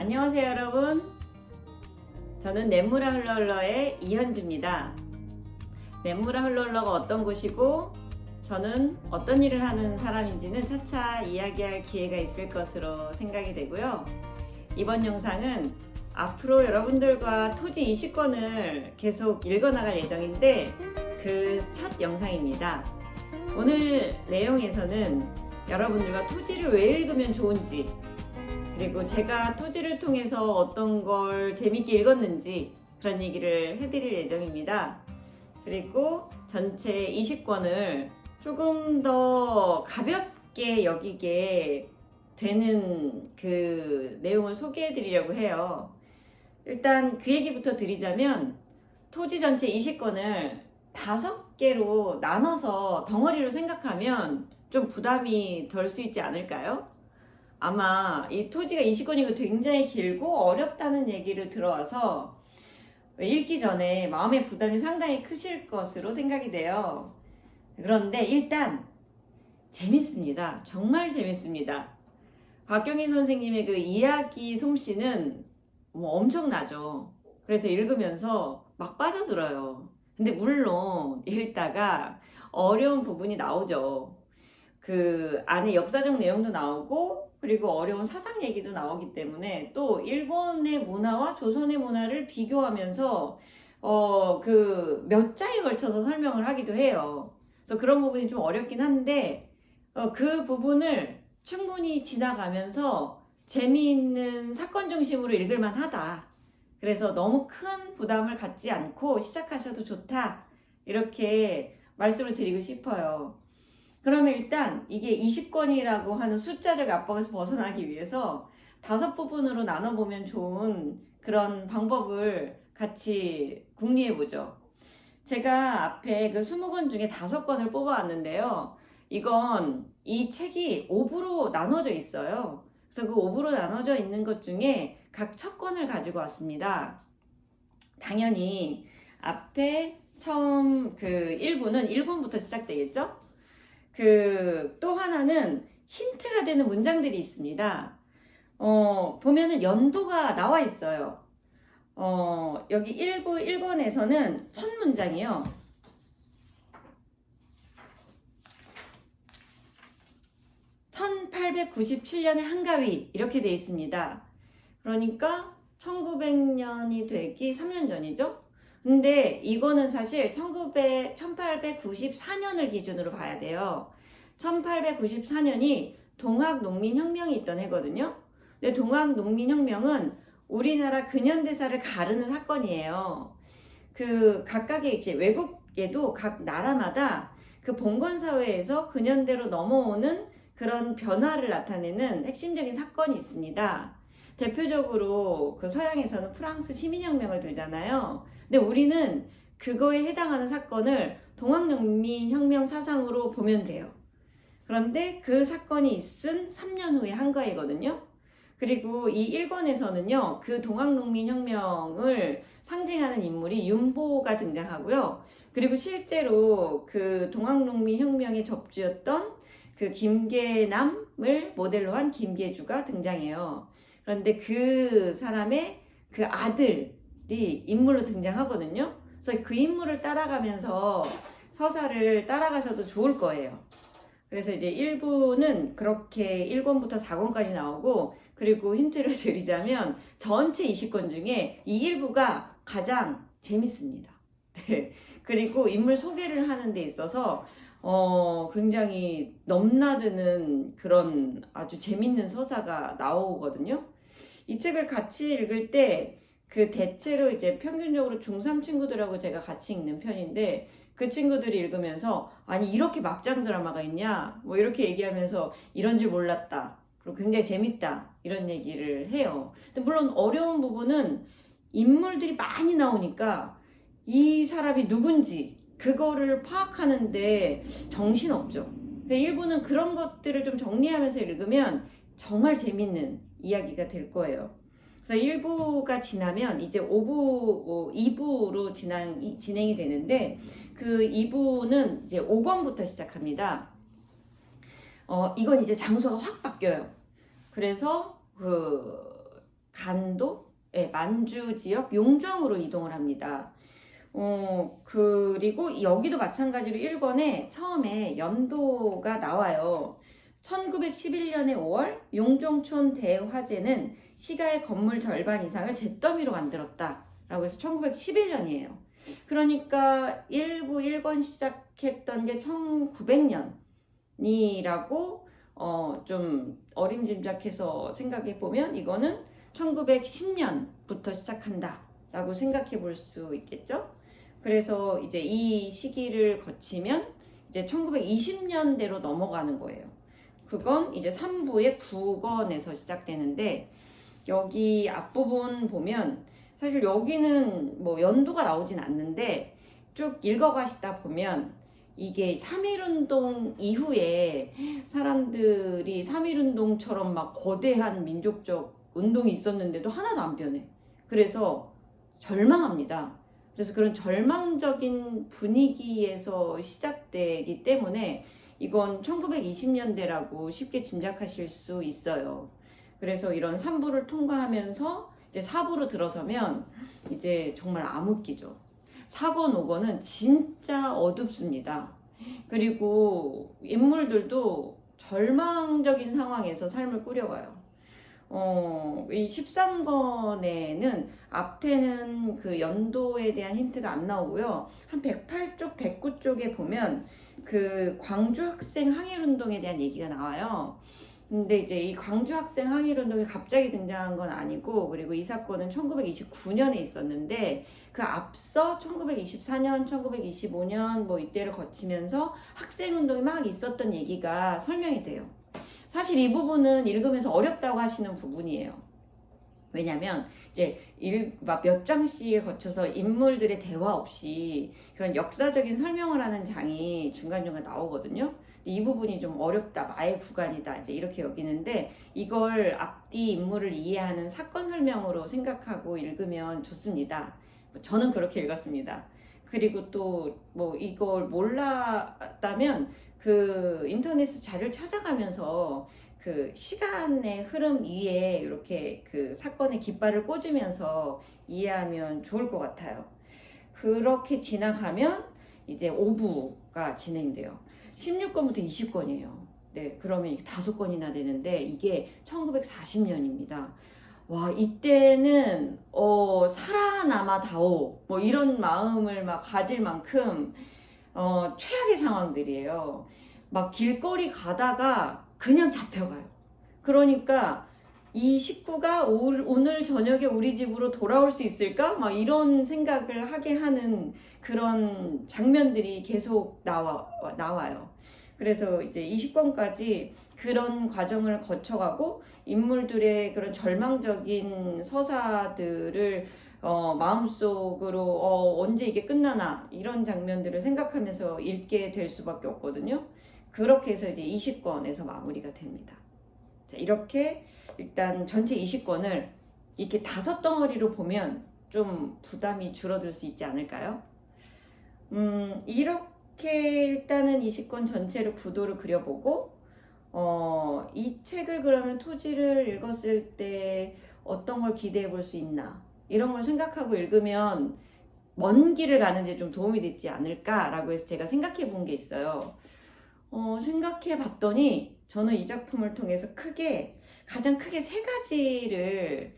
안녕하세요 여러분. 저는 냇물아 흘러흘러의 이현주입니다. 냇물아 흘러흘러가 어떤 곳이고 저는 어떤 일을 하는 사람인지는 차차 이야기할 기회가 있을 것으로 생각이 되고요. 이번 영상은 앞으로 여러분들과 토지 이식권을 계속 읽어나갈 예정인데 그 첫 영상입니다. 오늘 내용에서는 여러분들과 토지를 왜 읽으면 좋은지, 그리고 제가 토지를 통해서 어떤 걸 재밌게 읽었는지 그런 얘기를 해드릴 예정입니다. 그리고 전체 이식권을 조금 더 가볍게 여기게 되는 그 내용을 소개해 드리려고 해요. 일단 그 얘기부터 드리자면, 토지 전체 이식권을 5개로 나눠서 덩어리로 생각하면 좀 부담이 덜 수 있지 않을까요? 아마 이 토지가 이식권이 굉장히 길고 어렵다는 얘기를 들어와서 읽기 전에 마음의 부담이 상당히 크실 것으로 생각이 돼요. 그런데 일단 재밌습니다. 정말 재밌습니다. 박경희 선생님의 그 이야기 솜씨는 엄청나죠. 그래서 읽으면서 막 빠져들어요. 근데 물론 읽다가 어려운 부분이 나오죠. 그 안에 역사적 내용도 나오고, 그리고 어려운 사상 얘기도 나오기 때문에, 또 일본의 문화와 조선의 문화를 비교하면서 그 몇 장에 걸쳐서 설명을 하기도 해요. 그래서 그런 부분이 좀 어렵긴 한데 그 부분을 충분히 지나가면서 재미있는 사건 중심으로 읽을만 하다. 그래서 너무 큰 부담을 갖지 않고 시작하셔도 좋다, 이렇게 말씀을 드리고 싶어요. 그러면 일단 이게 20권이라고 하는 숫자적 압박에서 벗어나기 위해서 5부분으로 나눠보면 좋은 그런 방법을 같이 궁리해 보죠. 제가 앞에 그 20권 중에 5권을 뽑아왔는데요. 이건 이 책이 5부로 나눠져 있어요. 그래서 그 5부로 나눠져 있는 것 중에 각 첫 권을 가지고 왔습니다. 당연히 앞에 처음 그 1부는 1권부터 시작되겠죠? 또 하나는 힌트가 되는 문장들이 있습니다. 보면은 연도가 나와 있어요. 여기 1부 1권에서는 첫 문장이요. 1897년의 한가위, 이렇게 되어 있습니다. 그러니까 1900년이 되기 3년 전이죠. 근데 이거는 사실 1894년을 기준으로 봐야 돼요. 1894년이 동학농민혁명이 있던 해거든요. 근데 동학농민혁명은 우리나라 근현대사를 가르는 사건이에요. 그 각각의 이제 외국에도 각 나라마다 그 봉건사회에서 근현대로 넘어오는 그런 변화를 나타내는 핵심적인 사건이 있습니다. 대표적으로 그 서양에서는 프랑스 시민혁명을 들잖아요. 근데 우리는 그거에 해당하는 사건을 동학농민혁명 사상으로 보면 돼요. 그런데 그 사건이 있은 3년 후에 한가위거든요. 그리고 이 1권에서는요, 그 동학농민혁명을 상징하는 인물이 윤보가 등장하고요. 그리고 실제로 그 동학농민혁명의 접주였던 그 김계남을 모델로 한 김계주가 등장해요. 그런데 그 사람의 그 아들이 인물로 등장하거든요. 그래서 그 인물을 따라가면서 서사를 따라가셔도 좋을 거예요. 그래서 이제 1부는 그렇게 1권부터 4권까지 나오고, 그리고 힌트를 드리자면 전체 20권 중에 이 1부가 가장 재밌습니다. 네. 그리고 인물 소개를 하는 데 있어서 굉장히 넘나드는 그런 아주 재밌는 서사가 나오거든요. 이 책을 같이 읽을 때 그 대체로 이제 평균적으로 중3 친구들하고 제가 같이 읽는 편인데, 그 친구들이 읽으면서 아니 이렇게 막장 드라마가 있냐, 뭐 이렇게 얘기하면서 이런 줄 몰랐다, 그리고 굉장히 재밌다, 이런 얘기를 해요. 근데 물론 어려운 부분은 인물들이 많이 나오니까 이 사람이 누군지 그거를 파악하는데 정신없죠. 일부는 그런 것들을 좀 정리하면서 읽으면 정말 재밌는 이야기가 될 거예요. 그래서 1부가 지나면 이제 2부로 진행이 되는데, 그 2부는 이제 5권부터 시작합니다. 이건 이제 장소가 확 바뀌어요. 그래서 간도, 만주 지역 용정으로 이동을 합니다. 그리고 여기도 마찬가지로 1권에 처음에 연도가 나와요. 1911년의 5월 용종촌 대화재는 시가의 건물 절반 이상을 잿더미로 만들었다 라고 해서 1911년이에요. 그러니까 1권 시작했던 게 1900년이라고 좀 어림짐작해서 생각해 보면 이거는 1910년부터 시작한다 라고 생각해 볼 수 있겠죠. 그래서 이제 이 시기를 거치면 이제 1920년대로 넘어가는 거예요. 그건 이제 3부의 9권에서 시작되는데, 여기 앞부분 보면 사실 여기는 뭐 연도가 나오진 않는데 쭉 읽어가시다 보면 이게 3.1운동 이후에 사람들이 3.1운동처럼 막 거대한 민족적 운동이 있었는데도 하나도 안 변해. 그래서 절망합니다. 그래서 그런 절망적인 분위기에서 시작되기 때문에 이건 1920년대라고 쉽게 짐작하실 수 있어요. 그래서 이런 3부를 통과하면서 이제 4부로 들어서면 이제 정말 암흑기죠. 4권, 5권은 진짜 어둡습니다. 그리고 인물들도 절망적인 상황에서 삶을 꾸려가요. 이 13권에는 앞에는 그 연도에 대한 힌트가 안 나오고요. 한 108쪽, 109쪽에 보면 그 광주 학생 항일운동에 대한 얘기가 나와요. 근데 이제 이 광주 학생 항일운동이 갑자기 등장한 건 아니고, 그리고 이 사건은 1929년에 있었는데 그 앞서 1924년, 1925년 뭐 이때를 거치면서 학생운동이 막 있었던 얘기가 설명이 돼요. 사실 이 부분은 읽으면서 어렵다고 하시는 부분이에요. 왜냐면 이제 몇 장씩에 거쳐서 인물들의 대화 없이 그런 역사적인 설명을 하는 장이 중간중간 나오거든요. 이 부분이 좀 어렵다, 마의 구간이다, 이제 이렇게 여기는데, 이걸 앞뒤 인물을 이해하는 사건 설명으로 생각하고 읽으면 좋습니다. 저는 그렇게 읽었습니다. 그리고 또 뭐 이걸 몰랐다면 그 인터넷에 자료를 찾아가면서 그 시간의 흐름 위에 이렇게 그 사건의 깃발을 꽂으면서 이해하면 좋을 것 같아요. 그렇게 지나가면 이제 5부가 진행돼요. 16권부터 20권이에요. 네, 그러면 5권이나 되는데 이게 1940년입니다. 와, 이때는 살아남아다오 뭐 이런 마음을 막 가질 만큼 최악의 상황들이에요. 막 길거리 가다가 그냥 잡혀가요. 그러니까 이 식구가 오늘 저녁에 우리 집으로 돌아올 수 있을까? 막 이런 생각을 하게 하는 그런 장면들이 계속 나와요. 그래서 이제 20권까지 그런 과정을 거쳐가고 인물들의 그런 절망적인 서사들을 마음속으로 언제 이게 끝나나 이런 장면들을 생각하면서 읽게 될 수밖에 없거든요. 그렇게 해서 이제 20권에서 마무리가 됩니다. 자, 이렇게 일단 전체 20권을 이렇게 5덩어리로 보면 좀 부담이 줄어들 수 있지 않을까요? 이렇게 일단은 20권 전체를 구도를 그려보고 이 책을 그러면 토지를 읽었을 때 어떤 걸 기대해 볼 수 있나, 이런 걸 생각하고 읽으면 먼 길을 가는데 좀 도움이 되지 않을까라고 해서 제가 생각해 본 게 있어요. 생각해 봤더니 저는 이 작품을 통해서 가장 크게 3가지를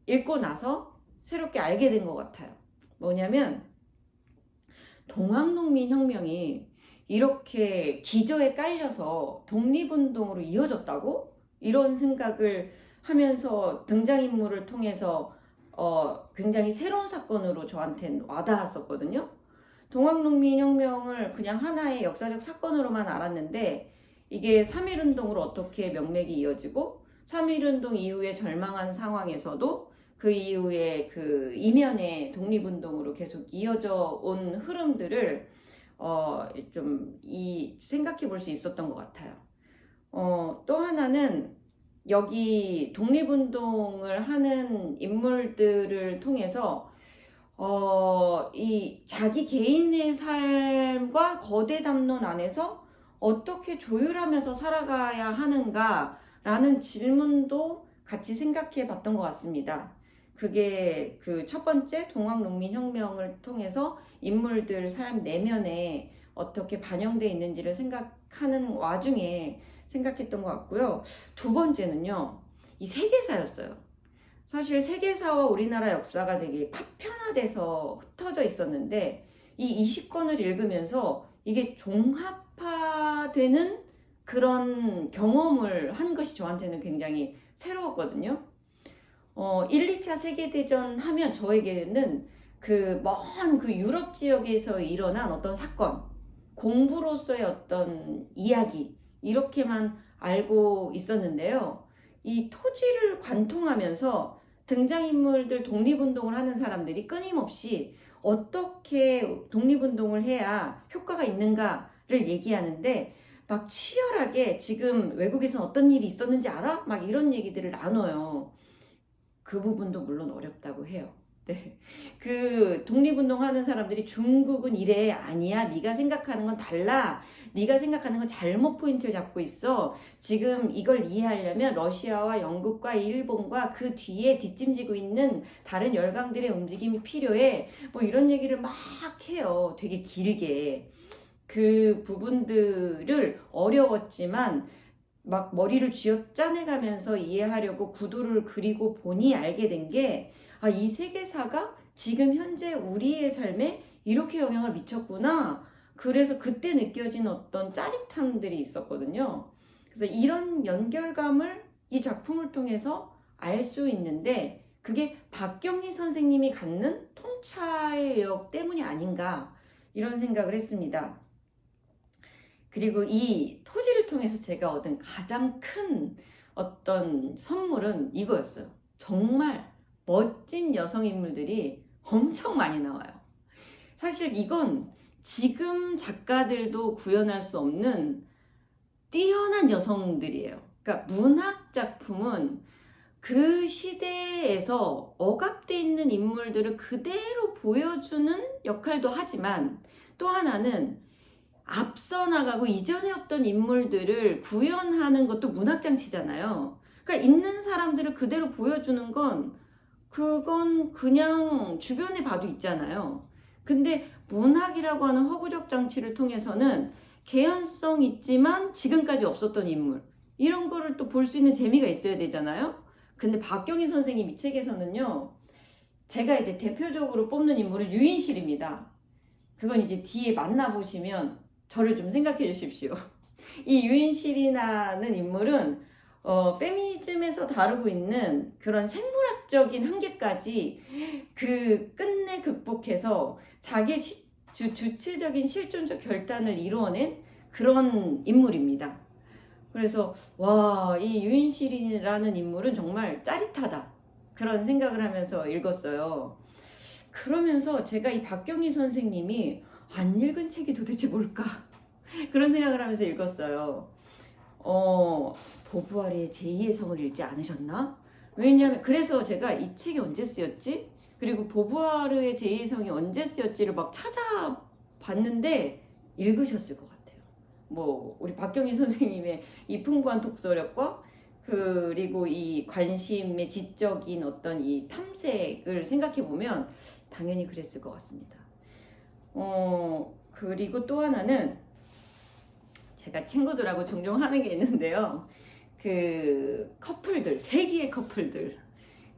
읽고 나서 새롭게 알게 된 것 같아요. 뭐냐면 동학농민혁명이 이렇게 기저에 깔려서 독립운동으로 이어졌다고? 이런 생각을 하면서 등장인물을 통해서 굉장히 새로운 사건으로 저한테는 와닿았었거든요. 동학농민혁명을 그냥 하나의 역사적 사건으로만 알았는데 이게 3.1운동으로 어떻게 명맥이 이어지고 3.1운동 이후에 절망한 상황에서도 그 이후에 그 이면의 독립운동으로 계속 이어져 온 흐름들을 좀 생각해 볼 수 있었던 것 같아요. 또 하나는 여기 독립운동을 하는 인물들을 통해서 이 자기 개인의 삶과 거대 담론 안에서 어떻게 조율하면서 살아가야 하는가 라는 질문도 같이 생각해 봤던 것 같습니다. 그게 그 첫 번째 동학농민혁명을 통해서 인물들 삶 내면에 어떻게 반영되어 있는지를 생각하는 와중에 생각했던 것 같고요. 두 번째는요, 이 세계사였어요. 사실 세계사와 우리나라 역사가 되게 파편화돼서 흩어져 있었는데 이 20권을 읽으면서 이게 종합화되는 그런 경험을 한 것이 저한테는 굉장히 새로웠거든요. 1, 2차 세계대전 하면 저에게는 그 먼 그 유럽 지역에서 일어난 어떤 사건, 공부로서의 어떤 이야기, 이렇게만 알고 있었는데요. 이 토지를 관통하면서 등장인물들 독립운동을 하는 사람들이 끊임없이 어떻게 독립운동을 해야 효과가 있는가를 얘기하는데 막 치열하게 지금 외국에서 어떤 일이 있었는지 알아? 막 이런 얘기들을 나눠요. 그 부분도 물론 어렵다고 해요. 네. 그 독립운동 하는 사람들이 중국은 이래, 아니야, 네가 생각하는 건 달라, 네가 생각하는 건 잘못 포인트를 잡고 있어, 지금 이걸 이해하려면 러시아와 영국과 일본과 그 뒤에 뒷짐지고 있는 다른 열강들의 움직임이 필요해, 뭐 이런 얘기를 막 해요. 되게 길게. 그 부분들을 어려웠지만 막 머리를 쥐어짜내가면서 이해하려고 구도를 그리고 보니 알게 된 게, 아, 이 세계사가 지금 현재 우리의 삶에 이렇게 영향을 미쳤구나. 그래서 그때 느껴진 어떤 짜릿함들이 있었거든요. 그래서 이런 연결감을 이 작품을 통해서 알 수 있는데 그게 박경리 선생님이 갖는 통찰력 때문이 아닌가, 이런 생각을 했습니다. 그리고 이 토지를 통해서 제가 얻은 가장 큰 어떤 선물은 이거였어요. 정말 멋진 여성 인물들이 엄청 많이 나와요. 사실 이건 지금 작가들도 구현할 수 없는 뛰어난 여성들이에요. 그러니까 문학 작품은 그 시대에서 억압되어 있는 인물들을 그대로 보여주는 역할도 하지만, 또 하나는 앞서 나가고 이전에 없던 인물들을 구현하는 것도 문학장치잖아요. 그러니까 있는 사람들을 그대로 보여주는 건, 그건 그냥 주변에 봐도 있잖아요. 근데 문학이라고 하는 허구적 장치를 통해서는 개연성 있지만 지금까지 없었던 인물, 이런 거를 또 볼 수 있는 재미가 있어야 되잖아요. 근데 박경희 선생님 이 책에서는요, 제가 이제 대표적으로 뽑는 인물은 유인실입니다. 그건 이제 뒤에 만나보시면 저를 좀 생각해 주십시오. 이 유인실이라는 인물은 페미니즘에서 다루고 있는 그런 생물학적인 한계까지 그 끝내 극복해서 자기 주체적인 실존적 결단을 이루어낸 그런 인물입니다. 그래서 와, 이 유인실이라는 인물은 정말 짜릿하다, 그런 생각을 하면서 읽었어요. 그러면서 제가 이 박경리 선생님이 안 읽은 책이 도대체 뭘까? 그런 생각을 하면서 읽었어요. 보부아리의 제2의 성을 읽지 않으셨나? 왜냐면, 그래서 제가 이 책이 언제 쓰였지? 그리고 보부아르의 제2의 성이 언제 쓰였지를 막 찾아봤는데 읽으셨을 것 같아요. 뭐 우리 박경희 선생님의 이 풍부한 독서력과 그리고 이 관심의 지적인 어떤 이 탐색을 생각해 보면 당연히 그랬을 것 같습니다. 그리고 또 하나는 제가 친구들하고 종종 하는 게 있는데요. 그 커플들, 세기의 커플들,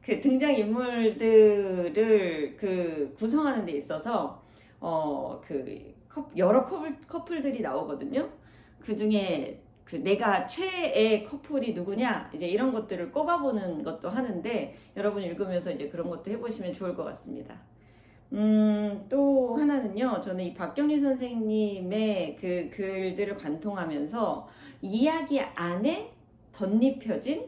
그 등장인물들을 그 구성하는 데 있어서 그 여러 커플들이 나오거든요. 그 중에 그 내가 최애 커플이 누구냐, 이제 이런 것들을 꼽아보는 것도 하는데, 여러분 읽으면서 이제 그런 것도 해보시면 좋을 것 같습니다. 또 하나는요, 저는 이 박경리 선생님의 그 글들을 관통하면서 이야기 안에 덧입혀진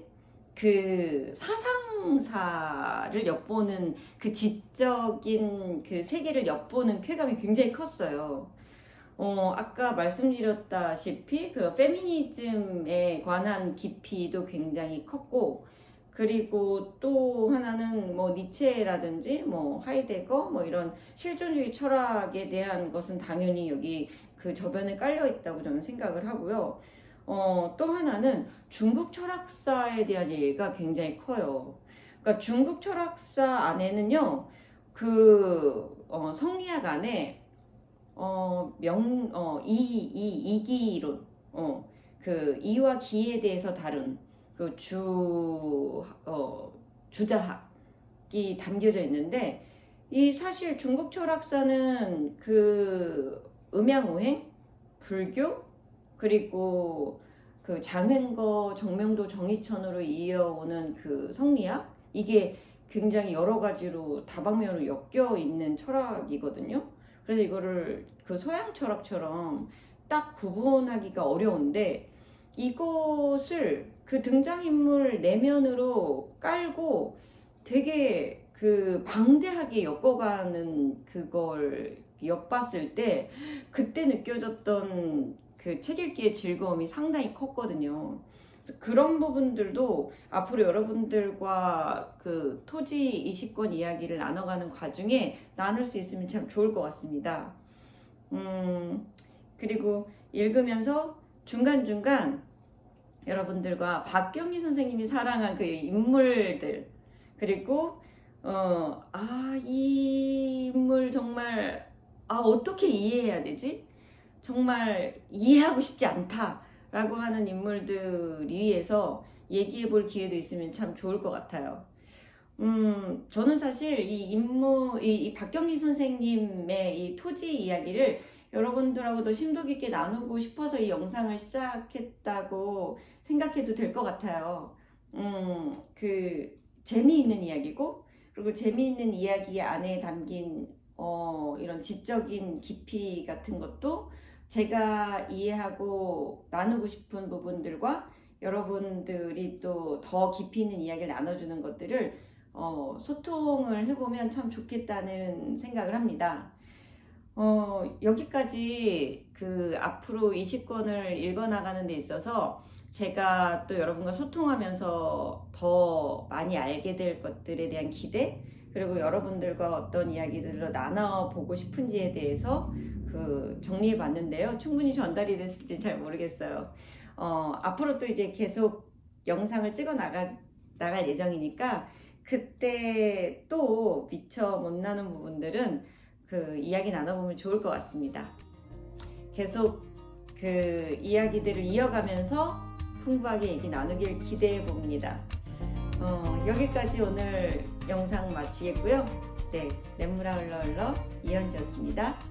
그 사상사를 엿보는, 그 지적인 그 세계를 엿보는 쾌감이 굉장히 컸어요. 아까 말씀드렸다시피 그 페미니즘에 관한 깊이도 굉장히 컸고, 그리고 또 하나는 뭐 니체라든지 뭐 하이데거 뭐 이런 실존주의 철학에 대한 것은 당연히 여기 그 저변에 깔려 있다고 저는 생각을 하고요. 또 하나는 중국 철학사에 대한 얘기가 굉장히 커요. 그러니까 중국 철학사 안에는요, 성리학 안에 이기론, 이와 기에 대해서 다룬 그 주자학이 담겨져 있는데, 이 사실 중국 철학사는 그 음양오행, 불교, 그리고 그 장횡거, 정명도, 정의천으로 이어오는 그 성리학, 이게 굉장히 여러 가지로 다방면으로 엮여 있는 철학이거든요. 그래서 이거를 그 서양 철학처럼 딱 구분하기가 어려운데, 이것을 그 등장인물 내면으로 깔고 되게 그 방대하게 엮어가는 그걸 엿봤을 때, 그때 느껴졌던 그 책 읽기의 즐거움이 상당히 컸거든요. 그래서 그런 부분들도 앞으로 여러분들과 그 토지 20권 이야기를 나눠가는 과정에 나눌 수 있으면 참 좋을 것 같습니다. 그리고 읽으면서 중간중간 여러분들과 박경리 선생님이 사랑한 그 인물들, 그리고 이 인물 정말 어떻게 이해해야 되지? 정말 이해하고 싶지 않다 라고 하는 인물들 위해서 얘기해 볼 기회도 있으면 참 좋을 것 같아요. 저는 사실 이 박경리 선생님의 이 토지 이야기를 여러분들하고 더 심도 깊게 나누고 싶어서 이 영상을 시작했다고 생각해도 될 것 같아요. 그 재미있는 이야기고, 그리고 재미있는 이야기 안에 담긴 이런 지적인 깊이 같은 것도 제가 이해하고 나누고 싶은 부분들과 여러분들이 또 더 깊이 있는 이야기를 나눠주는 것들을 소통을 해보면 참 좋겠다는 생각을 합니다. 여기까지 그 앞으로 20권을 읽어나가는 데 있어서 제가 또 여러분과 소통하면서 더 많이 알게 될 것들에 대한 기대, 그리고 여러분들과 어떤 이야기들을 나눠보고 싶은지에 대해서 정리해 봤는데요. 충분히 전달이 됐을지 잘 모르겠어요. 앞으로 또 이제 계속 영상을 찍어 나갈 예정이니까, 그때 또 미처 못 나눈 부분들은 그 이야기 나눠보면 좋을 것 같습니다. 계속 그 이야기들을 이어가면서 풍부하게 얘기 나누길 기대해 봅니다. 여기까지 오늘 영상 마치겠고요. 네, 냇물아 흘러 흘러 이현주였습니다.